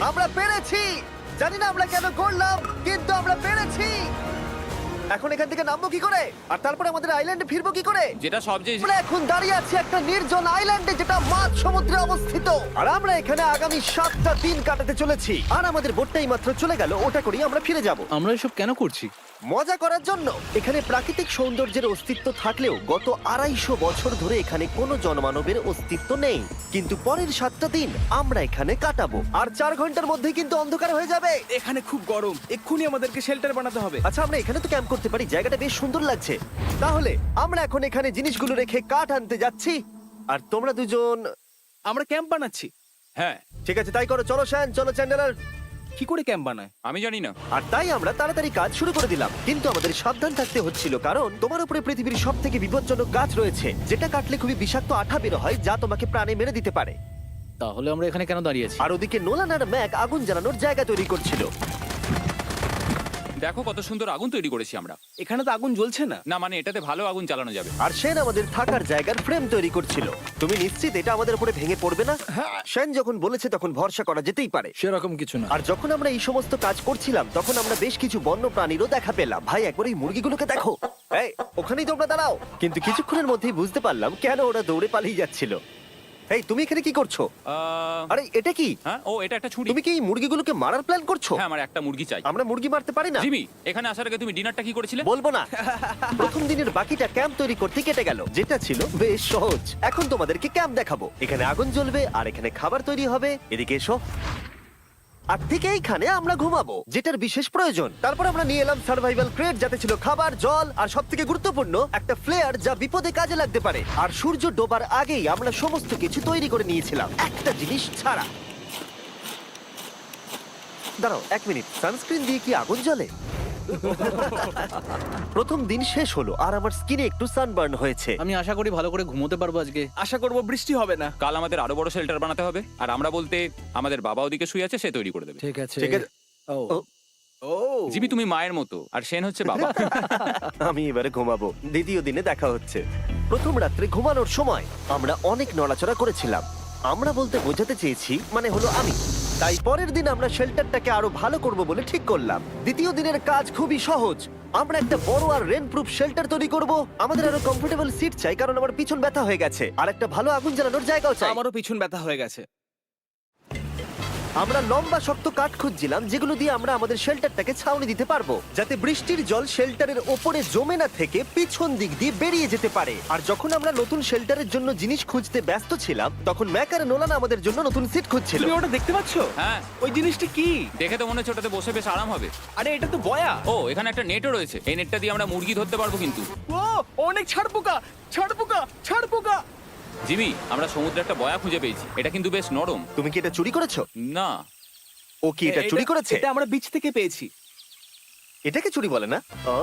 আমরা পেরেছি। জানি না আমরা কেন করলাম, কিন্তু আমরা পেরেছি। এখন এখান থেকে নামবো কি করে, আর তারপরে আমাদের আইল্যান্ডে ফিরবো কি করে? যেটা সবচেয়ে আমরা এখন দাঁড়িয়ে আছি একটা নির্জন আইল্যান্ডে, যেটা মাঝ সমুদ্রে অবস্থিত। আর আমরা এখানে আগামী 7টা দিন কাটাতে চলেছি। আর আমাদের বোটটাই মাত্র চলে গেল, ওটা করেই আমরা ফিরে যাব আমরা এসব কেন করছি? মজা করার জন্য। এখানে প্রাকৃতিক সৌন্দর্যের অস্তিত্ব থাকলেও গত 250 বছর ধরে এখানে কোনো জনমানবের অস্তিত্ব নেই। কিন্তু পরের 7টা দিন আমরা এখানে কাটাবো, আর 4 ঘন্টার মধ্যে কিন্তু অন্ধকার হয়ে যাবে। এখানে খুব গরম, এক্ষুনি আমাদেরকে শেল্টার বানাতে হবে। আচ্ছা, আমরা এখানে তো ক্যাম্প করতে পারি, জায়গাটা বেশ সুন্দর লাগছে। তাহলে আমরা এখন এখানে জিনিসগুলো রেখে কাঠ আনতে যাচ্ছি, আর তোমরা দুজন। আমরা ক্যাম্প বানাচ্ছি। হ্যাঁ, ঠিক আছে, তাই করো। চলো শ্যান, চলো চ্যান্ডেলার। কি করে ক্যাম্প বানায়? আমি জানি না। আর তাই আমরা তাড়াতাড়ি কাজ শুরু করে দিলাম, কিন্তু আমাদের সাবধান থাকতে হচ্ছিল, কারণ তোমার উপরে পৃথিবীর সব থেকে বিপজ্জনক গাছ রয়েছে, যেটা কাটলে খুবই বিষাক্ত আঠা বের হয়, যা তোমাকে প্রাণে মেরে দিতে পারে। তাহলে আমরা এখানে কেন দাঁড়িয়ে আছি? আর ওদিকে নোলান আর ম্যাক আগুন জ্বালানোর জায়গা তৈরি করছিল। দেখো কত সুন্দর আগুন তৈরি করেছি আমরা। এখানে তো আগুন জ্বলছে না। না মানে এটাতে ভালো আগুন চালানো যাবে। আর সেন আমাদের থাকার জায়গার ফ্রেম তৈরি করছিল। তুমি নিশ্চিত এটা আমাদের উপরে ভেঙে পড়বে না? সেন যখন বলেছে তখন ভরসা করা যেতেই পারে। সেরকম কিছু না। আর যখন আমরা এই সমস্ত কাজ করছিলাম, তখন আমরা বেশ কিছু বন্য প্রাণীরও দেখা পেলাম। ভাই, একবার এই মুরগিগুলোকে দেখো। এই, ওখানেই তোমরা দাঁড়াও। কিন্তু কিছুক্ষণের মধ্যেই বুঝতে পারলাম কেন ওরা দৌড়ে পালিয়ে যাচ্ছিল। এই, তুমি এখানে কি করছো? আরে এটা কি? হ্যাঁ, ও এটা একটা ছুরি। তুমি কি এই মুরগিগুলোকে মারার প্ল্যান করছো? হ্যাঁ, আমার একটা মুরগি চাই। আমরা মুরগি মারতে পারি না। জিমি, এখানে আসার আগে তুমি ডিনারটা কি করেছিলে? বলবো না। প্রথম দিনের বাকিটা ক্যাম্প তৈরি করতে কেটে গেল, যেটা ছিল বেশ সহজ। এখন তোমাদেরকে ক্যাম্প দেখাবো। এখানে আগুন জ্বলবে আর এখানে খাবার তৈরি হবে। এদিকে এসো। আর ঠিক এইখানে আমরা ঘুমাবো, যেটার বিশেষ প্রয়োজন। তারপর আমরা নিয়ে এলাম সার্ভাইভাল ক্রেট, যাতে ছিল খাবার, জল আর সবথেকে গুরুত্বপূর্ণ একটা ফ্লেয়ার, যা বিপদে কাজে লাগতে পারে। আর সূর্য ডোবার আগেই আমরা সমস্ত কিছু তৈরি করে নিয়েছিলাম, একটা জিনিস ছাড়া। দাঁড়াও 1 মিনিট, সানস্ক্রিন দিয়ে কি আগুন জ্বলে? প্রথম দিন শেষ হলো আর আমার স্কিনে একটু সানবার্ন হয়েছে। আমি আশা করি ভালো করে ঘুমোতে পারবো আজকে। আশা করব বৃষ্টি হবে না। কাল আমাদের আরো বড় শেল্টার বানাতে হবে, আর আমরা বলতে আমাদের বাবা ওদিকে শুয়ে আছে, সে তৈরি করে দেবে। ঠিক আছে। ঠিক আছে। ও ও, ও জিমি, তুমি মায়ের মতো আর সেন হচ্ছে বাবা। আমি এবারে ঘুমাবো। দ্বিতীয় দিনে দেখা হচ্ছে। প্রথম রাত্রে ঘুমানোর সময় আমরা অনেক নড়াচড়া করেছিলাম। আমরা বলতে বোঝাতে চেয়েছি, মানে হলো আমি। তাই পরের দিন আমরা শেল্টারটাকে আরো ভালো করব বলে ঠিক করলাম। দ্বিতীয় দিনের কাজ খুবই সহজ। আমরা একটা বড় আর রেন প্রুফ শেল্টার তৈরি করব। আমাদের আরো কমফোর্টেবল সিট চাই, কারণ আমার পিছন ব্যথা হয়ে গেছে। আর একটা ভালো আগুন জ্বালানোর জায়গাও চাই। আমারও পিছন ব্যথা হয়ে গেছে। আমরা লম্বা শক্ত কাঠ খুঁজছিলাম, যেগুলো দিয়ে আমরা আমাদের শেল্টারটাকে ছাউনি দিতে পারবো, যাতে বৃষ্টির জল শেল্টারের ওপরে জমে না থেকে পিছন দিক দিয়ে বেরিয়ে যেতে পারে। আর যখন আমরা নতুন শেল্টারের জন্য জিনিস খুঁজতে ব্যস্ত ছিলাম, তখন ম্যাক আর নোলান আমাদের জন্য নতুন সিট খুঁজছিল। তুমি ওটা দেখতে পাচ্ছো? হ্যাঁ, ওই জিনিসটা কি? দেখে তো মনে হচ্ছে ওটাতে বসে বেশ আরাম হবে। আরে এটা তো বয়া। ও, এখানে একটা নেটও রয়েছে। এই নেটটা দিয়ে আমরা মুরগি ধরতে পারবো। কিন্তু ও অনেক ছাড় পোকা, ছাড় পোকা, ছাড় পোকা। জিমি, আমরা সমুদ্রে একটা বয়া খুঁজে পেয়েছি। এটা কিন্তু বেশ নরম। তুমি কি এটা চুরি করেছো? না, ও কি এটা চুরি করেছে? এটা আমরা বিচ থেকে পেয়েছি। এটাকে চুরি বলে না? ও,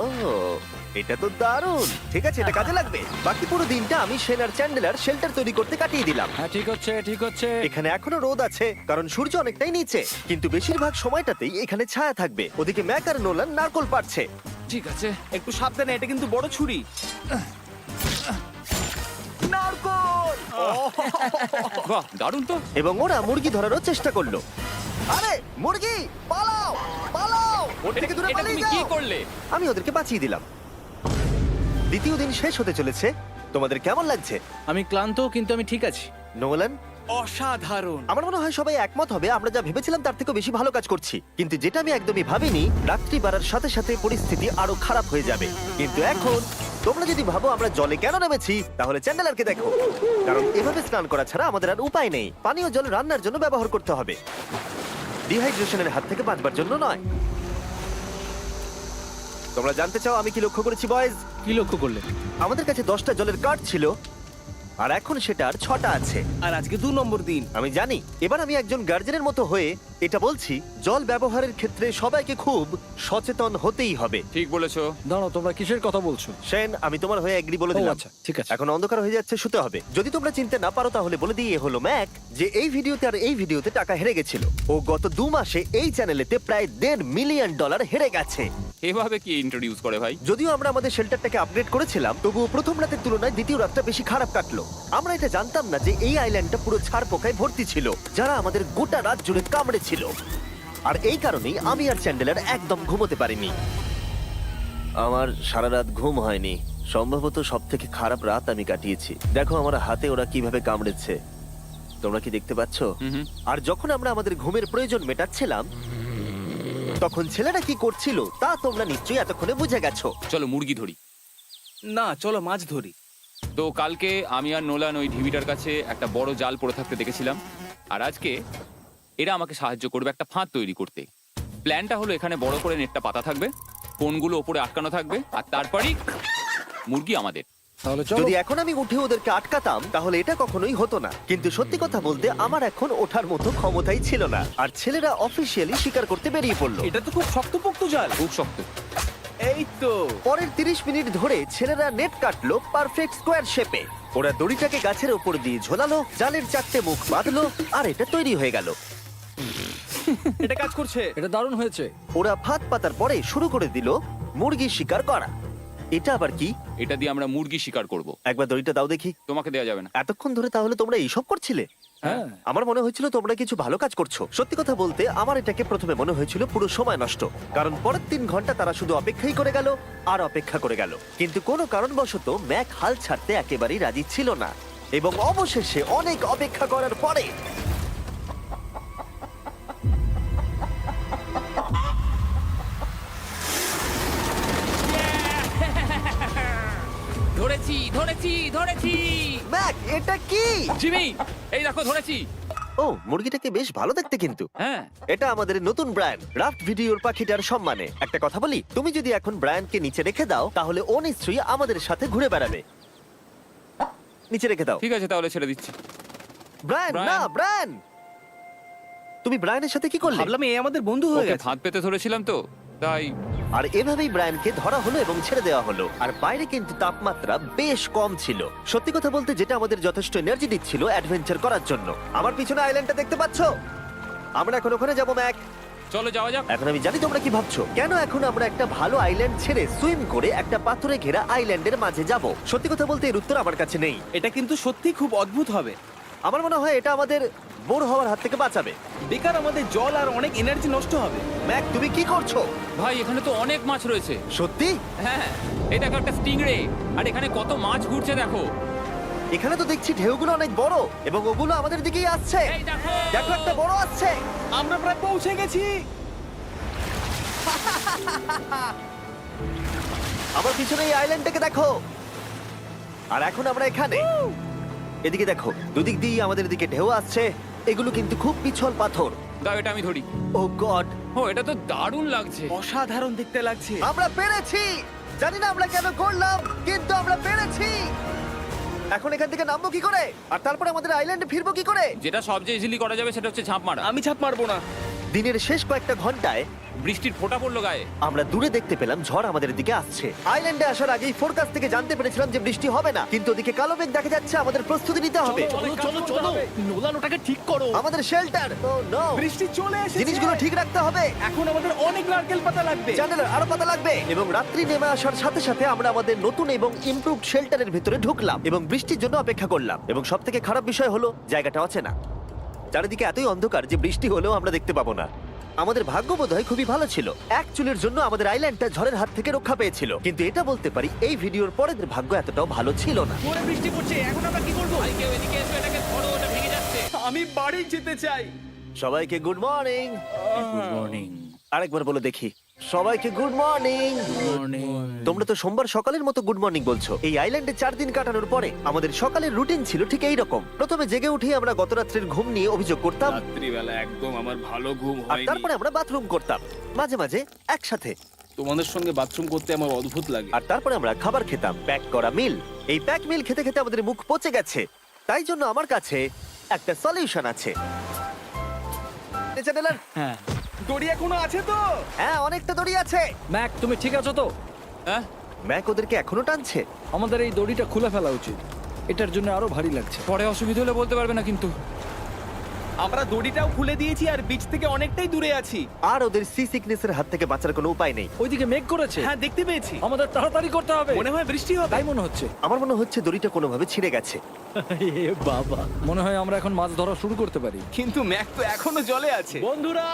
এটা তো দারুণ। ঠিক আছে, এটা কাজে লাগবে। বাকি পুরো দিনটা আমি সেন আর চ্যান্ডেলার শেল্টার তৈরি করতে কাটিয়ে দিলাম। হ্যাঁ, ঠিক হচ্ছে, ঠিক হচ্ছে। এখানে এখনো রোদ আছে, কারণ সূর্য অনেকটাই নিচে, কিন্তু বেশিরভাগ সময়টাতেই এখানে ছায়া থাকবে। ওদিকে ম্যাক আর নোলান নারকল পাড়ছে। ঠিক আছে। একটু সাবধানে, এটা কিন্তু বড় ছুরি। নারকল! বাহ, দারুণ তো। এবং ওরা মুরগি ধরারও চেষ্টা করলো। আরে মুরগি, পালাও পালাও, ওর থেকে দূরে এটা পালিয়ে তুমি কি যাও। করলে? আমি ওদেরকে বাঁচিয়ে দিলাম। দ্বিতীয় দিন শেষ হতে চলেছে। তোমাদের কেমন লাগছে? আমি ক্লান্ত, কিন্তু আমি ঠিক আছি। নোলান? অসাধারণ। আমার মনে হয় সবাই একমত হবে, আমরা যা ভেবেছিলাম তার থেকে বেশি ভালো কাজ করছি। কিন্তু যেটা আমি একদমই ভাবিনি, রাত্রি বাড়ার সাথে সাথে পরিস্থিতি আরো খারাপ হয়ে যাবে। কিন্তু এখন তোমরা যদি ভাবো আমরা জলে কেন নেমেছি, তাহলে চ্যান্ডেলারকে দেখো। কারণ এভাবে স্নান করা ছাড়া আমাদের আর উপায় নেই। পানীয় জল রান্নার জন্য ব্যবহার করতে হবে, ডিহাইড্রেশনের হাত থেকে বাঁচবার জন্য নয়। তোমরা জানতে চাও আমি কি লক্ষ্য করেছি বয়েজ? কি লক্ষ্য করলে? আমাদের কাছে 10টা জলের কার্ড ছিল, আর এখন সেটা আর 6টা আছে। আর আজকে 2 নম্বর দিন। আমি জানি। এবার আমি একজন গার্জেনের মতো হয়ে এটা বলছি, জল ব্যবহারের ক্ষেত্রে সবাইকে খুব সচেতন হতেই হবে। ঠিক বলেছো। দাঁড়াও, তোমরা কিসের কথা বলছো? সেন, আমি তোমার হয়ে এগ্রি বলে ও, দিলাম। আচ্ছা, ঠিক আছে। এখন অন্ধকার হয়ে যাচ্ছে, শুতে হবে। যদি তোমরা চিনতে না পারো তাহলে বলে দিয়ে হলো ম্যাক, যে এই ভিডিওতে আর এই ভিডিওতে টাকা হেরে গেছিল। ও গত 2 মাসে এই চ্যানেলেতে প্রায় $1.5 মিলিয়ন হেরে গেছে। এভাবে কি ইন্ট্রোডিউস করে ভাই? যদিও আমরা আমাদের শেল্টারটাকে আপগ্রেড করেছিলাম, তবুও প্রথম রাতের তুলনায় দ্বিতীয় রাতটা বেশি খারাপ কাটলো। আমরা এটা জানতাম না যে এই আইল্যান্ডটা পুরো ছাড় পোকায় ভর্তি ছিল, যারা আমাদের গোটা রাত জুড়ে কামড়েছিল। আর এই কারণেই আমি আর চ্যান্ডেলার একদম ঘুমোতে পারিনি। আমার সারা রাত ঘুম হয়নি। সম্ভবত সব থেকে খারাপ রাত আমি কাটিয়েছি। দেখো আমার হাতে ওরা কিভাবে কামড়েছে, তোমরা কি দেখতে পাচ্ছ? হুম। আর যখন আমরা আমাদের ঘুমের প্রয়োজন মেটাচ্ছিলাম, তখন ছেলেরা কি করছিল তা তোমরা নিশ্চয়ই এতক্ষণে বুঝে গেছো। চলো মুরগি ধরি। না, চলো মাছ ধরি। তো কালকে আমি আর নোলান ওই ঢিবিটার কাছে একটা বড় জাল পড়ে থাকতে দেখেছিলাম, আর আজকে এরা আমাকে সাহায্য করবে একটা ফাঁদ তৈরি করতে। প্ল্যানটা হলো এখানে বড় করে নেটটা পাতা থাকবে, কোনগুলো ওপরে আটকানো থাকবে, আর তারপরেই মুরগি আমাদের। তাহলে চলো। যদি এখন আমি উঠে ওদেরকে আটকাতাম তাহলে এটা কখনোই হতো না, কিন্তু সত্যি কথা বলতে আমার এখন ওঠার মতো ক্ষমতাই ছিল না। আর ছেলেরা অফিসিয়ালি স্বীকার করতে বেরিয়ে পড়লো। এটা তো খুব শক্তপোক্ত জাল। খুব শক্ত। এই তো। পরের 30 মিনিট ধরে ছেলেরা নেট কাটলো পারফেক্ট স্কোয়ার শেপে। ওরা দড়িটাকে গাছের ওপর দিয়ে ঝোলালো, জালের 4টে মুখ বাঁধলো, আর এটা তৈরি হয়ে গেল। এটা কাজ করছে। এটা দারুণ হয়েছে। ওরা ফাঁদ পাতার পরে শুরু করে দিল মুরগি শিকার করা। এটা আবার কি? এটা দিয়ে আমরা মুরগি শিকার করব। একবার দড়িটা দাও দেখি। তোমাকে দেওয়া যাবে না। এতক্ষণ ধরে তাহলে তোমরা এইসব করছিলে? হ্যাঁ। আমার মনে হয়েছিল তোমরা কিছু ভালো কাজ করছো। সত্যি কথা বলতে আমার এটাকে প্রথমে মনে হয়েছিল পুরো সময় নষ্ট, কারণ পরের 3 ঘন্টা তারা শুধু অপেক্ষাই করে গেল আর অপেক্ষা করে গেল। কিন্তু কোনো কারণবশত ম্যাক হাল ছাড়তে একেবারেই রাজি ছিল না, এবং অবশেষে অনেক অপেক্ষা করার পরে ধরেছি ধরেছি ধরেছি। ম্যাক, এটা কি? জিমি, এই দেখো ধরেছি। ও, মুরগিটাকে বেশ ভালো দেখতে কিন্তু। হ্যাঁ। এটা আমাদের নতুন ব্র্যান্ড রাফট ভিডিওর পাখিটার সম্মানে। একটা কথা বলি, তুমি যদি এখন ব্র্যান্ডকে নিচে রেখে দাও তাহলে ও নিশ্চয়ই আমাদের সাথে ঘুরে বেড়াবে। নিচে রেখে দাও। ঠিক আছে, তাহলে ছেড়ে দিচ্ছি। ব্রায়ান, না ব্রায়ান, তুমি ব্রায়ানের সাথে কি করলে? ভাবলাম এই আমাদের বন্ধু হয়ে ওকে গেছে। ফাঁদ পেতে ধরেছিলাম তো, তাই। আর এভাবেই ব্রায়ানকে ধরা হলো এবং ছেড়ে দেওয়া হলো। আর বাইরে কিন্তু তাপমাত্রা বেশ কম ছিল। সত্যি কথা বলতে যেটা আমাদের যথেষ্ট এনার্জি দিচ্ছিল অ্যাডভেঞ্চার করার জন্য। আমার পিছনে আইল্যান্ডটা দেখতে পাচ্ছো? আমরা এখন ওখানে যাবো ম্যাক। চলো যাওয়া যাক। এখন আমি জানি তোমরা কি ভাবছো, কেন এখন আমরা একটা ভালো আইল্যান্ড ছেড়ে সুইম করে একটা পাথরে ঘেরা আইল্যান্ডের মাঝে যাব? সত্যি কথা বলতে এর উত্তর আমার কাছে নেই। এটা কিন্তু সত্যি খুব অদ্ভুত হবে। আমার মনে হয় এটা আমাদের বোর হওয়ার হাত থেকে বাঁচাবে। বেকার আমাদের জল আর অনেক এনার্জি নষ্ট হবে। ম্যাক, তুমি কি করছো? ভাই এখানে তো অনেক মাছ রয়েছে। সত্যি? হ্যাঁ, এই দেখো একটা স্টিংরে, আর এখানে কত মাছ ঘুরছে দেখো। এখানে তো দেখছি ঢেউগুলো অনেক বড় এবং ওগুলো আমাদের দিকেই আসছে। এই দেখো। দেখো, একটা বড় আসছে। আমরা প্রায় পৌঁছে গেছি। আমার পিছনে এই আইল্যান্ডটাকে দেখো। আর এখন আমরা এখানে। এদিকে দেখো, দুদিক দিয়ে আমাদের দিকে ঢেউ আসছে। এগুলো কিন্তু খুব পিছল পাথর। দাও, এটা আমি ধরি। ও গড, ও, এটা তো দারুণ লাগছে। অসাধারণ দেখতে লাগছে। আমরা পেরেছি। জানি না আমরা কেন করলাম, কিন্তু আমরা পেরেছি। এখন এখান থেকে নামবো কি করে, আর তারপর আমাদের আইল্যান্ডে ফিরবো কি করে? যেটা সবচেয়ে ইজিলি করা যাবে সেটা হচ্ছে ঝাঁপ মারা। আমি ছাপ মারবো না। দিনের শেষ কয়েকটা ঘন্টায় বৃষ্টির ফোঁটা পড়লো গায়ে। আমরা দূরে দেখতে পেলাম ঝড় আমাদের দিকে আসছে। আইল্যান্ডে আসার আগেই ফোরকাস্ট থেকে জানতে পেরেছিলাম যে বৃষ্টি হবে না, কিন্তু ওদিকে কালো মেঘ দেখা যাচ্ছে। আমাদের প্রস্তুতি নিতে হবে। চলো নোলান ওটাকে ঠিক করো। আমাদের শেল্টার, ও নো, বৃষ্টি চলে এসেছে। জিনিসগুলো ঠিক রাখতে হবে। এখন আমাদের অনেক নারকেল পাতা লাগবে। জানালার আরো পাতা লাগবে। এবং রাত্রি নেমে আসার সাথে সাথে আমরা আমাদের নতুন এবং ইমপ্রুভড শেল্টারের ভিতরে ঢুকলাম এবং বৃষ্টির জন্য অপেক্ষা করলাম। এবং সব থেকে খারাপ বিষয় হলো জায়গাটা অচেনা। চারিদিকে এতই অন্ধকার যে বৃষ্টি হলেও আমরা দেখতে পাবো না। আমাদের ভাগ্য বোধহয় খুবই ভালো ছিল। এক চুলের জন্য আমাদের আইল্যান্ডটা ঝড়ের হাত থেকে রক্ষা পেয়েছিল, কিন্তু এটা বলতে পারি এই ভিডিওর পরের ভাগ্য এতটাও ভালো ছিল না। জোরে বৃষ্টি পড়ছে, এখন আমরা কি করব? ভাই কেউ এদিকে এসো, এটাকে ধরো, ওটা ভেঙে যাচ্ছে। আমি বাড়ি যেতে চাই। সবাইকে গুড মর্নিং। Good morning. আরেকবার বলে দেখি, সবাইকে গুড মর্নিং। তোমরা তো সোমবার সকালের মতো গুড মর্নিং বলছো। এই আইল্যান্ডে 4 দিন কাটানোর পরে আমাদের সকালের রুটিন ছিল ঠিক এই রকম। প্রথমে জেগে উঠে আমরা গত রাত্রের ঘুম নিয়ে অভিযোগ করতাম, রাত্রিবেলা একদম আমার ভালো ঘুম আর হয়নি। তারপরে আমরা বাথরুম করতাম, মাঝে মাঝে একসাথে। তোমাদের সঙ্গে বাথরুম করতে আমার অদ্ভুত লাগে। আর তারপরে আমরা খাবার খেতাম, প্যাক করা মিল। এই প্যাক মিল খেতে খেতে আমাদের মুখ পচে গেছে, তাই জন্য আমার কাছে একটা সলিউশন আছে। চ্যানেলার, হ্যাঁ। দড়ি এখনো আছে তো? হ্যাঁ, অনেকটা দড়ি আছে। ম্যাক, তুমি ঠিক আছো তো? হ্যাঁ, ম্যাক ওদেরকে এখনো টানছে। আমাদের এই দড়িটা খুলে ফেলা উচিত। এটার জন্য আরো ভারী লাগছে। পরে অসুবিধা হলে বলতে পারবে না কিন্তু। আমরা দড়িটাও খুলে দিয়েছি আর বিচ থেকে অনেকটাই দূরে আছি। আর ওদের সি সিকনেসের হাত থেকে বাঁচার কোনো উপায় নেই। ওইদিকে মেঘ করেছে। হ্যাঁ দেখতে পেয়েছি, আমাদের তাড়াতাড়ি করতে হবে। মনে হয় বৃষ্টি হবে। তাই মনে হচ্ছে। আমার মনে হচ্ছে দড়িটা কোনোভাবে ছিঁড়ে গেছে। এ বাবা, মনে হয় আমরা এখন মাছ ধরা শুরু করতে পারি। কিন্তু ম্যাক তো এখনো জলে আছে। বন্ধুরা,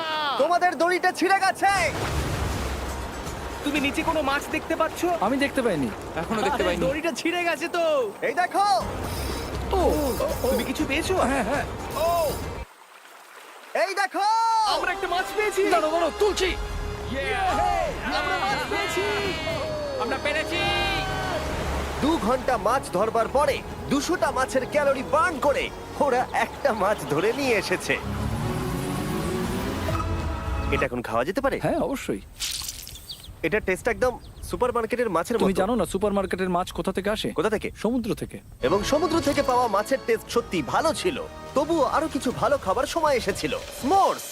তোমাদের দড়িটা ছিঁড়ে গেছে। তুমি নিচে কোনো মাছ দেখতে পাচ্ছ? আমি দেখতে পাইনি। এখনো দেখতে আরে, পাইনি। দড়িটা ছিঁড়ে গেছে তো। এই দেখো, ও, তুমি কিছু পেয়েছো? হ্যাঁ হ্যাঁ। ও, এই দেখো। আমরা একটা মাছ পেয়েছি। দাঁড়ো দাঁড়ো, তুলছি। আমরা মাছ পেয়েছি। আমরা পেরেছি। 2 ঘন্টা মাছ ধরবার পরে 200টা মাছের ক্যালোরি বার্ন করে ওরা একটা মাছ ধরে নিয়ে এসেছে। এটা এখন খাওয়া যেতে পারে? হ্যাঁ অবশ্যই। এটা টেস্ট একদম সুপারমার্কেটের মাছের তুমি মতো। জানো না সুপারমার্কেটের মাছ কোথা থেকে আসে? কোথা থেকে? সমুদ্র থেকে। এবং সমুদ্র থেকে পাওয়া মাছের টেস্ট সত্যি ভালো ছিল। তবুও আরো কিছু ভালো খাবার সময় এসেছিল। স্মোর্স।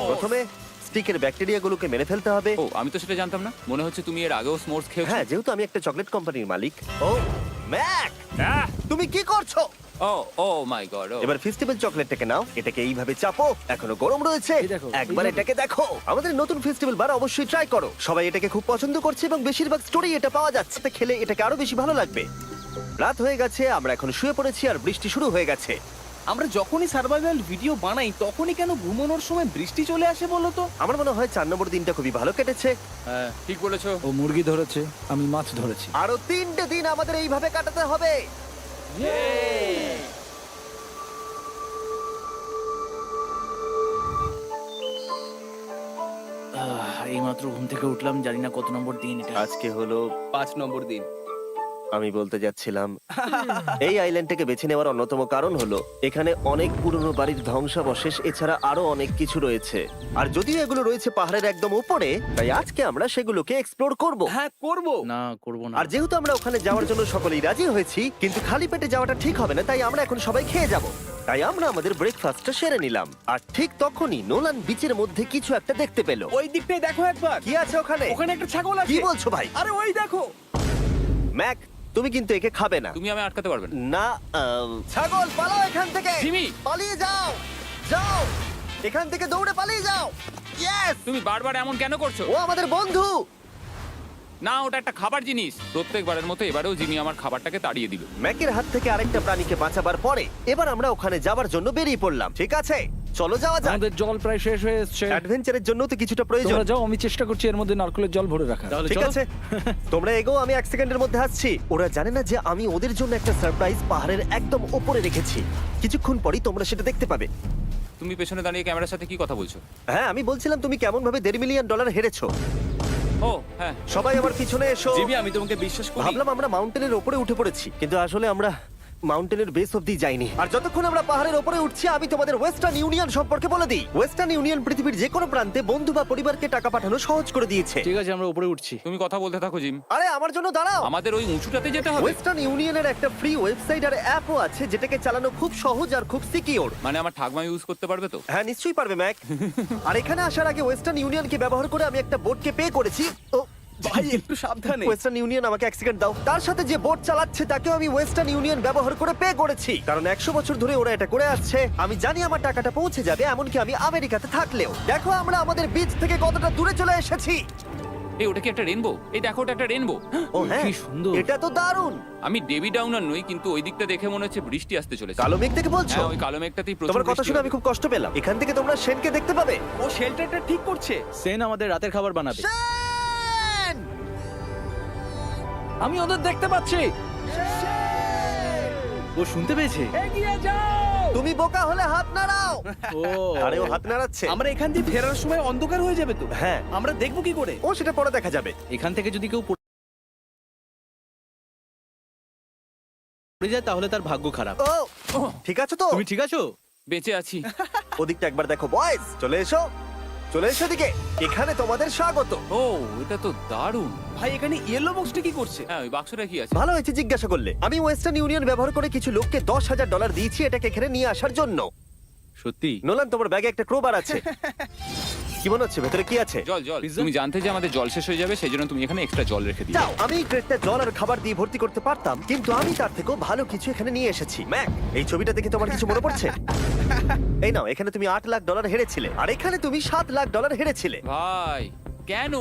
প্রথমে স্টিকের ব্যাকটেরিয়াগুলোকে মেরে ফেলতে হবে। ও, আমি তো সেটা জানতাম না। মনে হচ্ছে তুমি এর আগেও স্মোর্স খেয়েছো। হ্যাঁ, যেহেতু আমি একটা চকলেট কোম্পানির মালিক। ও ম্যাক, আহ! তুমি কি করছো? ও ও মাই গড। এবার ফেস্টিভ্যাল চকলেটটাকে নাও, এটাকে এইভাবে চাপো, এখনো গরম রয়েছে। এই দেখো, একবার এইভাবে। এটাকে দেখো। আমাদের নতুন ফেস্টিভ্যাল বার অবশ্যই ট্রাই করো। সবাই এটাকে খুব পছন্দ করছে এবং বেশিরভাগ স্টোরি এটা পাওয়া যাচ্ছে। এতে খেলে এটাকে আরো বেশি ভালো লাগবে। রাত হয়ে গেছে, আমরা এখন শুয়ে পড়েছি আর বৃষ্টি শুরু হয়ে গেছে। আমরা যখনই সার্ভাইভাল ভিডিও বানাই তখনই কেন ঘুমানোর সময় বৃষ্টি চলে আসে বলো তো? আমার মনে হয় 4 নম্বর দিনটা খুবই ভালো কেটেছে। হ্যাঁ, ঠিক বলেছো। ও মুরগি ধরেছে, আমি মাছ ধরেছি। আরো 3টে দিন আমাদের এইভাবে কাটাতে হবে। এইমাত্র ঘুম থেকে উঠলাম, জানি না কত নম্বর দিন এটা। আজকে হলো 5 নম্বর দিন। আমি বলতে যাচ্ছিলাম এই আইল্যান্ডটাকে বেছে নেওয়ার অন্যতম কারণ হলো এখানে অনেক পুরনো বাড়ির ধ্বংসাবশেষ এছাড়া আরো অনেক কিছু রয়েছে। আর যদিও এগুলো রয়েছে পাহাড়ের একদম উপরে, তাই আজকে আমরা সেগুলোকে এক্সপ্লোর করব। হ্যাঁ করব। না, করব না। আর যেহেতু আমরা ওখানে যাওয়ার জন্য সকলেই রাজি হয়েছি, কিন্তু খালি পেটে যাওয়াটা ঠিক হবে না, তাই আমরা এখন সবাই খেয়ে যাব। তাই আমরা আমাদের ব্রেকফাস্টটা সেরে নিলাম। আর ঠিক তখনই নোলান বিচের মধ্যে কিছু একটা দেখতে পেল। ওই দিকটাই দেখো একবার। কি আছে ওখানে? ওখানে একটা ছাগল আছে। কি বলছো ভাই? আরে ওই দেখো। ম্যাক, তুমি কিন্তু একে খাবে না। তুমি আমি আটকাতে পারবে না। না, ছাগল পালাও এখান থেকে। জিমি! পালিয়ে যাও, যাও এখান থেকে, দৌড়ে পালিয়ে যাও। ইয়েস, তুমি বারবার এমন কেন করছো? ও আমাদের বন্ধু। না, ওটা একটা খাবার জিনিস। প্রত্যেকবারের মতো এবারেও জিমি আমার খাবারটাকে তাড়িয়ে দিল। ম্যাকের হাত থেকে আরেকটা প্রাণীকে বাঁচাবার পরে এবার আমরা ওখানে যাবার জন্য বেরিয়ে পড়লাম। ঠিক আছে, চলো যাওয়া যাক। আমাদের জল প্রায় শেষ হয়ে এসেছে। অ্যাডভেঞ্চারের জন্য তো কিছুটা প্রয়োজন। তোমরা যাও, আমি চেষ্টা করছি এর মধ্যে নারকেলের জল ভরে রাখা। তাহলে ঠিক চলো। আছে, তোমরা এগো, আমি 1 সেকেন্ডের মধ্যে আসছি। ওরা জানে না যে আমি ওদের জন্য একটা সারপ্রাইজ পাহাড়ের একদম উপরে রেখেছি। কিছুক্ষণ পরেই তোমরা সেটা দেখতে পাবে। তুমি পেছনে দাঁড়িয়ে ক্যামেরার সাথে কি কথা বলছো? হ্যাঁ, আমি বলছিলাম তুমি কেমন ভাবে $1.5 মিলিয়ন হেরেছো। ও হ্যাঁ। সবাই আমার পিছনে এসো। জিমি, আমি তোমাকে বিশ্বাস করি। ভাবলাম আমরা মাউন্টেনের উপরে উঠে পড়েছি, কিন্তু আসলে আমরা মাউন্টেনের বেস অব্দি যাইনি। আর যতক্ষণ আমরা পাহাড়ের উপরে উঠছি, আমি তোমাদের ওয়েস্টার্ন ইউনিয়ন সম্পর্কে বলে দিই। ওয়েস্টার্ন ইউনিয়ন পৃথিবীর যে কোনো প্রান্তে বন্ধু বা পরিবারকে টাকা পাঠানো সহজ করে দিয়েছে। ঠিক আছে, আমরা উপরে উঠছি। তুমি কথা বলতে থাকো জিম। আরে আমার জন্য দাঁড়াও। আমাদের ওই উঁচুটাতে যেতে হবে। ওয়েস্টার্ন ইউনিয়নের একটা ফ্রি ওয়েবসাইট আর অ্যাপও আছে, যেটাকে চালানো খুব সহজ আর খুব সিকিউর। মানে আমার ঠাকমা ইউজ করতে পারবে তো? হ্যাঁ, নিশ্চয়ই পারবে ম্যাক। আর এখানে আসার আগে ওয়েস্টার্ন ইউনিয়নকে ব্যবহার করে আমি একটা বোটকে পে করেছি। ও ভাই একটু সাবধানে। ওয়েস্টার্ন ইউনিয়ন আমাকে 1 সেকেন্ড দাও। তার সাথে যে বোট চালাচ্ছে তাকেও আমি ওয়েস্টার্ন ইউনিয়ন ব্যবহার করে পে করেছি, কারণ 100 বছর ধরে ওরা এটা করে আসছে। আমি জানি আমার টাকাটা পৌঁছে যাবে, এমনকি আমি আমেরিকাতে থাকলেও। দেখো আমরা আমাদের বিচ থেকে কতটা দূরে চলে এসেছি। এই, ওটা কি একটা রেনবো? এই দেখো, ওটা একটা রেনবো। ও হ্যাঁ, কি সুন্দর। এটা তো দারুণ। আমি ডেভি ডাউনার নই, কিন্তু ওই দিকটা দেখে মনে হচ্ছে বৃষ্টি আসতে চলেছে। কালো মেঘ থেকে বলছো? হ্যাঁ, ওই কালো মেঘটাতেই প্রচুর তোমার কথা বৃষ্টি শুনে হবে। আমি খুব কষ্ট পেলাম। এখান থেকে তোমরা শেনকে দেখতে পাবে। ও শেল্টারটা ঠিক করছে। সেন আমাদের রাতের খাবার বানাবে। শেন! আমি ওদের দেখতে পাচ্ছি। ও শুনতে পেয়েছে। এগিয়ে যাও। তুমি বোকা হলে হাত নাড়াও। ও আরে ও হাত নাড়াচ্ছে। আমরা এখান দিয়ে ফেরার সময় অন্ধকার হয়ে যাবে তো। হ্যাঁ, আমরা দেখবো কি করে? ও সেটা পরে দেখা যাবে। এখান থেকে যদি কেউ পড়ে যায় তাহলে তার ভাগ্য খারাপ। ও ঠিক আছে তো? তুমি ঠিক আছো? বেঁচে আছি। ওদিকটা একবার দেখো বয়েজ, চলে এসো, চলে এসো দিকে। এখানে তোমাদের স্বাগত। ও, এটা তো দারুণ। ভাই এখানে ইয়েলো বক্সটা কি করছে? হ্যাঁ, ওই বাক্সটা কি আছে? ভালো হয়েছে জিজ্ঞাসা করলে। আমি ওয়েস্টার্ন ইউনিয়ন ব্যবহার করে কিছু লোককে $10,000 দিয়েছি এটাকে এখানে নিয়ে আসার জন্য। সত্যি? নোলান, তোমার ব্যাগে একটা ক্রোবার আছে। কি মনে হচ্ছে ভেতরে কি আছে? জল জল তুমি জানতে যে আমাদের জল শেষ হয়ে যাবে সেই জন্য তুমি এখানে এক্সট্রা জল রেখে দিও যাও, আমি এই ক্রেটটা জল আর খাবার দিয়ে ভর্তি করতে পারতাম, কিন্তু আমি তার থেকেও ভালো কিছু এখানে নিয়ে এসেছি। ম্যাক, এই ছবিটা দেখে তোমার কিছু মনে পড়ছে? এই নাও, এখানে তুমি $8 লাখ হেরেছিলে, আর এখানে তুমি $7 লাখ হেরেছিলে। ভাই কেন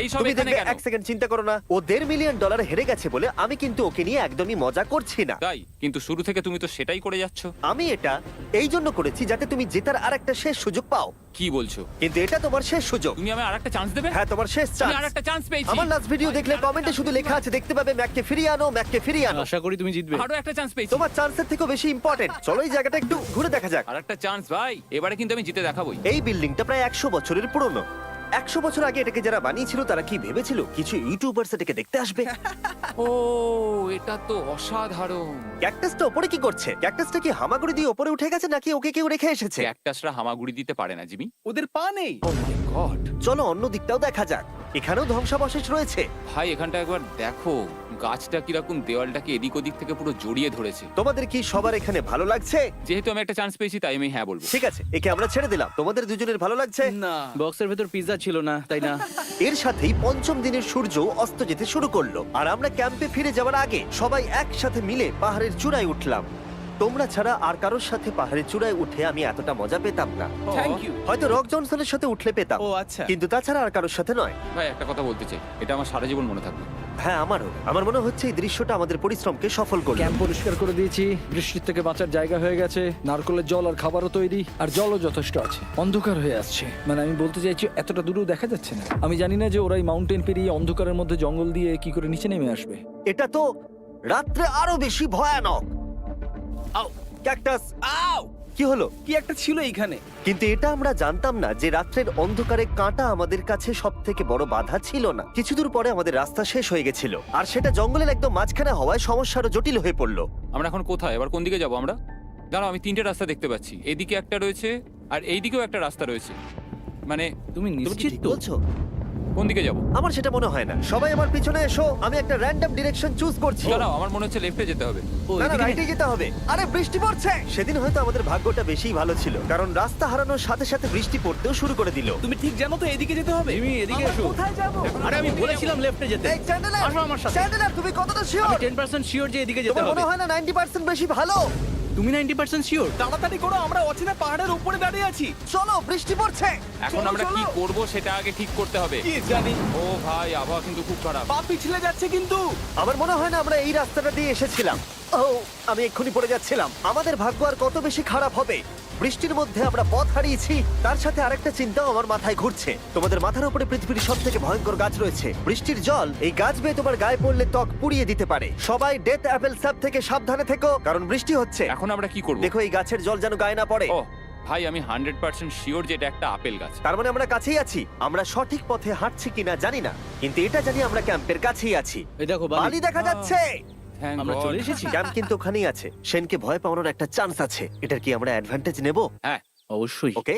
এই সব তুমি এখানে দেখবে, কেন? এক সেকেন্ড চিন্তা করো না, ও $1.5 মিলিয়ন হেরে গেছে বলে আমি কিন্তু ওকে নিয়ে একদমই মজা করছি না। তাই কিন্তু শুরু থেকে তুমি তো সেটাই করে যাচ্ছ। আমি এটা এই জন্য করেছি যাতে তুমি জেতার আর একটা শেষ সুযোগ পাও, কি বলছো? কিন্তু এটা তোমার শেষ সুযোগ। তুমি আমায় আরেকটা চান্স দেবে? হ্যাঁ, তোমার শেষ আমি চান্স। আরেকটা চান্স পেয়েছি। আমার লাস্ট ভিডিও দেখলে কমেন্টে শুধু লেখা আছে, দেখতে পাবে ম্যাককে ফিরিয়ে আনো, ম্যাককে ফিরিয়ে আনো। আশা করি তুমি জিতবে। আরো একটা চান্স পেয়েছি। তোমার চান্সের থেকেও বেশি ইম্পর্টেন্ট। চলো এই জায়গাটা একটু ঘুরে দেখা যাক। আরেকটা চান্স ভাই, এবারে কিন্তু আমি জিতে দেখাবোই। এই বিল্ডিংটা প্রায় 100 বছরের পুরনো। 100 বছর আগে এটাকে যারা বানিয়েছিল তারা কি ভেবেছিল কিছু ইউটিউবার্স এটাকে দেখতে আসবে? ও এটা তো অসাধারণ। ক্যাকটাসটা ওপরে কি করছে? ক্যাকটাসটা কি হামাগুড়ি দিয়ে ওপরে উঠে গেছে নাকি ওকে কেউ রেখে এসেছে? ক্যাকটাসরা হামাগুড়ি দিতে পারে না জিমি। ওদের পা নেই। ও মাই গড। চলো অন্য দিকটাও দেখা যাক। এখানেও ধ্বংসাবশেষ রয়েছে। ভাই এখানটা একবার দেখো, গাছটা কিরকম দেওয়ালটাকে এদিক ওদিক থেকে পুরো জড়িয়ে ধরেছে। তোমাদের কি সবার এখানে ভালো লাগছে? যেহেতু আমি একটা চান্স পেয়েছি তাই আমি হ্যাঁ বলবো। ঠিক আছে, একে আমরা ছেড়ে দিলাম। তোমাদের দুজনের ভালো লাগছে? না, বক্সের ভেতর পিৎজা ছিল না, তাই না? এর সাথেই পঞ্চম দিনের সূর্য অস্ত যেতে শুরু করলো, আর আমরা ক্যাম্পে ফিরে যাওয়ার আগে সবাই একসাথে মিলে পাহাড়ের চূড়ায় উঠলাম। তোমরা ছাড়া আর কারোর সাথে পাহাড়ের চূড়ায় উঠে আমি এতটা মজা পেতাম না। Thank you. হয়তো রক জনসনের সাথে উঠলে পেতাম, ও আচ্ছা। কিন্তু তাছাড়া আর কারোর সাথে নয়। ভাই একটা কথা বলতে চাই, এটা আমার সারা জীবন মনে থাকবে। হ্যাঁ, আমারও। আমার মনে হচ্ছে এই দৃশ্যটা আমাদের পরিশ্রমকে সফল করলো। ক্যাম্প পরিষ্কার করে দিয়েছি, বৃষ্টির থেকে বাঁচার জায়গা হয়ে গেছে, নারকেলের জল আর খাবারও তৈরি, আর জলও যথেষ্ট আছে। অন্ধকার হয়ে আসছে, মানে আমি বলতে চাইছি এতটা দূরেও দেখা যাচ্ছে না। আমি জানি না যে ওরা এই মাউন্টেন পেরিয়ে অন্ধকারের মধ্যে জঙ্গল দিয়ে কি করে নিচে নেমে আসবে। এটা তো রাত্রে আরো বেশি ভয়ানক। আউ, ক্যাকটাস, আউ! কি হলো? কি একটা ছিল এইখানে। কিন্তু এটা আমরা জানতাম না যে রাত্রের অন্ধকারে কাঁটা আমাদের কাছে সব থেকে বড় বাধা ছিল না। কিছু দূর পরে আমাদের রাস্তা শেষ হয়ে গেছিল, আর সেটা জঙ্গলের একদম মাঝখানে হওয়ায় সমস্যা আরো জটিল হয়ে পড়লো। আমরা এখন কোথায়, এবার কোন দিকে যাবো আমরা? দাঁড়াও, আমি তিনটে রাস্তা দেখতে পাচ্ছি। এদিকে একটা রয়েছে আর এইদিকেও একটা রাস্তা রয়েছে। মানে তুমি তুমি কি নিশ্চিত ঠিক তো? বলছো? কোন দিকে যাবো? আমার সেটা মনে হয় না। সবাই আমার পিছনে এসো, আমি একটা র্যান্ডম ডিরেকশন চুজ করছি। দাঁড়াও, আমার মনে হচ্ছে লেফটে যেতে হবে। ও, না না, এদিকে রাইটে যেতে হবে। আরে বৃষ্টি পড়ছে। সেদিন হয়তো আমাদের ভাগ্যটা বেশিই ভালো ছিল, কারণ রাস্তা হারানোর সাথে সাথে বৃষ্টি পড়তেও শুরু করে দিল। তুমি ঠিক জানো তো এদিকে যেতে হবে? জিমি, এদিকে আমরা এসো। কোথায় যাব? আরে আমি বলেছিলাম লেফটে যেতে। এই চ্যান্ডেলার, আসো আমার সাথে। চ্যান্ডেলার, তুমি কতটা শিওর? আমি 10% শিওর যে এদিকে যেতে তোমার হবে। মনে হয় না 90% বেশি ভালো? তুমি 90% শিওর? তাড়াতাড়ি করো, আমরা অচেনা পাহাড়ের উপরে দাঁড়িয়ে আছি। চলো, বৃষ্টি পড়ছে। এখন চলো, আমরা কি চলো। করব সেটা আগে ঠিক করতে হবে। কি জানি, ও ভাই, আবহাওয়া কিন্তু খুব খারাপ। পা পিছলে যাচ্ছে কিন্তু। আমার মনে হয় না আমরা এই রাস্তাটা দিয়ে এসেছিলাম। ও, আমি এক্ষুনি পড়ে যাচ্ছিলাম। আমাদের ভাগ্য আর কত বেশি খারাপ হবে। বৃষ্টির মধ্যে আমরা পথ হারিয়েছি, তার সাথে আরেকটা চিন্তাও আমার মাথায় ঘুরছে। তোমাদের মাথার উপরে পৃথিবীর সব থেকে ভয়ঙ্কর গাছ রয়েছে। বৃষ্টির জল এই গাছ বেয়ে তোমার গায়ে পড়লে ত্বক পুড়িয়ে দিতে পারে। সবাই ডেথ অ্যাপেল স্যাপ থেকে সাবধানে থেকো, কারণ বৃষ্টি হচ্ছে। এখন আমরা কি করব? দেখো, এই গাছের জল যেন গায়ে না পড়ে। ও ভাই, আমি 100% শিওর যে এটা একটা আপেল গাছ। তার মানে আমরা কাছেই আছি। আমরা সঠিক পথে হাঁটছি কিনা জানি না, কিন্তু এটা জানি আমরা ক্যাম্পের কাছেই আছি। এই দেখো বালি বালি। দেখা যাচ্ছে। Thank আমরা God. চলে এসেছি। ক্যাম্প কিন্তু ওখানেই আছে। সেনকে ভয় পাওয়ানোর একটা চান্স আছে। এটার কি আমরা অ্যাডভান্টেজ নেব? হ্যাঁ, অবশ্যই। ওকে,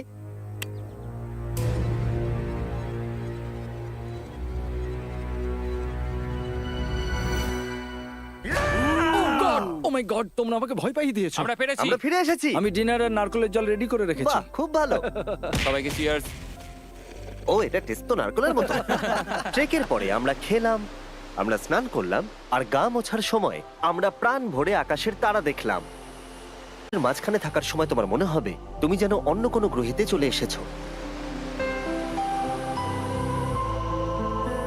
ও মাই গড, তোমরা আমাকে ভয় পাইয়ে দিয়েছো। আমরা পেরেছি। আমরা ফিরে এসেছি। আমি ডিনার আর নারকেলের জল রেডি করে রেখেছি। বাহ, খুব ভালো। সবাইকে চিয়ার্স। ও, এটা টেস্ট তো নারকেলের মতো। ট্রেকের পরে আমরা খেলাম, আমরা স্নান করলাম, আর গা মোছার সময় আমরা প্রাণ ভরে আকাশের তারা দেখলাম। এর মাঝখানে থাকার সময় তোমার মনে হবে তুমি যেন অন্য কোনো গ্রহেতে চলে এসেছো।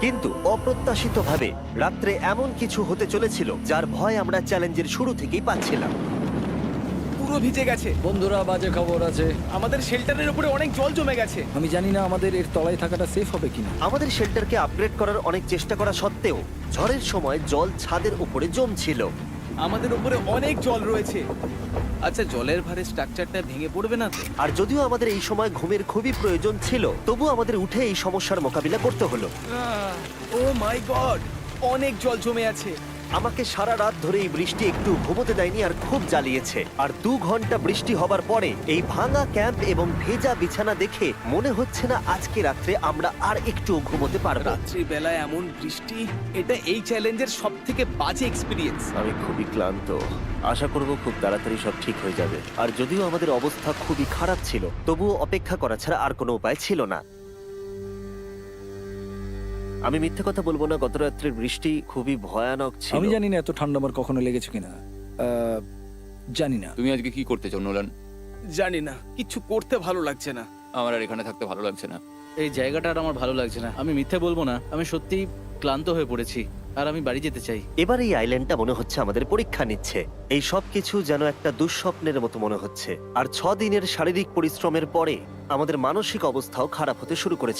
কিন্তু অপ্রত্যাশিতভাবে রাত্রে এমন কিছু হতে চলেছিল যার ভয় আমরা চ্যালেঞ্জের শুরু থেকেই পাচ্ছিলাম। পুরো ভিজে গেছে। বন্ধুরা, বাজে খবর আছে। আমাদের শেল্টারের উপরে অনেক জল জমে গেছে। আমি জানি না আমাদের এর তলায় থাকাটা সেফ হবে কিনা। আমাদের শেল্টারকে আপগ্রেড করার অনেক চেষ্টা করা সত্ত্বেও ঝড়ের সময় জল ছাদের উপরে জমছিল। আমাদের উপরে অনেক জল রয়েছে। আচ্ছা, জলের ভারে স্ট্রাকচারটা ভেঙে পড়বে না তো? আর যদিও আমাদের এই সময় ঘুমের খুবই প্রয়োজন ছিল, তবু আমাদের উঠে এই সমস্যার মোকাবিলা করতে হলো। ও মাই গড, অনেক জল জমে আছে। আমাকে সারা রাত ধরে এই বৃষ্টি একটু ঘুমোতে দেয়নি আর খুব জ্বালিয়েছে। আর 2 ঘন্টা বৃষ্টি হবার পরে এই ভাঙা ক্যাম্প এবং ভেজা বিছানা দেখে মনে হচ্ছে না আজকে রাত্রে আমরা আর একটু ঘুমোতে পারবো। রাত্রি বেলায় এমন বৃষ্টি, এটা এই চ্যালেঞ্জের সব থেকে বাজে এক্সপিরিয়েন্স। আমি খুবই ক্লান্ত। আশা করব খুব তাড়াতাড়ি সব ঠিক হয়ে যাবে। আর যদিও আমাদের অবস্থা খুবই খারাপ ছিল, তবুও অপেক্ষা করা ছাড়া আর কোনো উপায় ছিল না। আমি মিথ্যে কথা বলবো না, গত রাত্রের বৃষ্টি খুবই ভয়ানক ছিল। আমি জানি না এত ঠান্ডা আমার কখনো লেগেছে কিনা। জানি না। তুমি আজকে কি করতে চাও নোলান? জানি না, কিছু করতে ভালো লাগছে না। আমার আর এখানে থাকতে ভালো লাগছে না। এই জায়গাটা আর আমার ভালো লাগছে না। আমি মিথ্যে বলবো না, আমি সত্যি ক্লান্ত হয়ে পড়েছি আর আমি বাড়ি যেতে চাই। এবার এই আইল্যান্ডটা মনে হচ্ছে আমাদের পরীক্ষা নিচ্ছে। এই সব কিছু যেন একটা দুঃস্বপ্নের মতো মনে হচ্ছে। আর 6 দিনের শারীরিক পরিশ্রমের পরে আমাদের মানসিক অবস্থাও খারাপ হতে শুরু করেছে।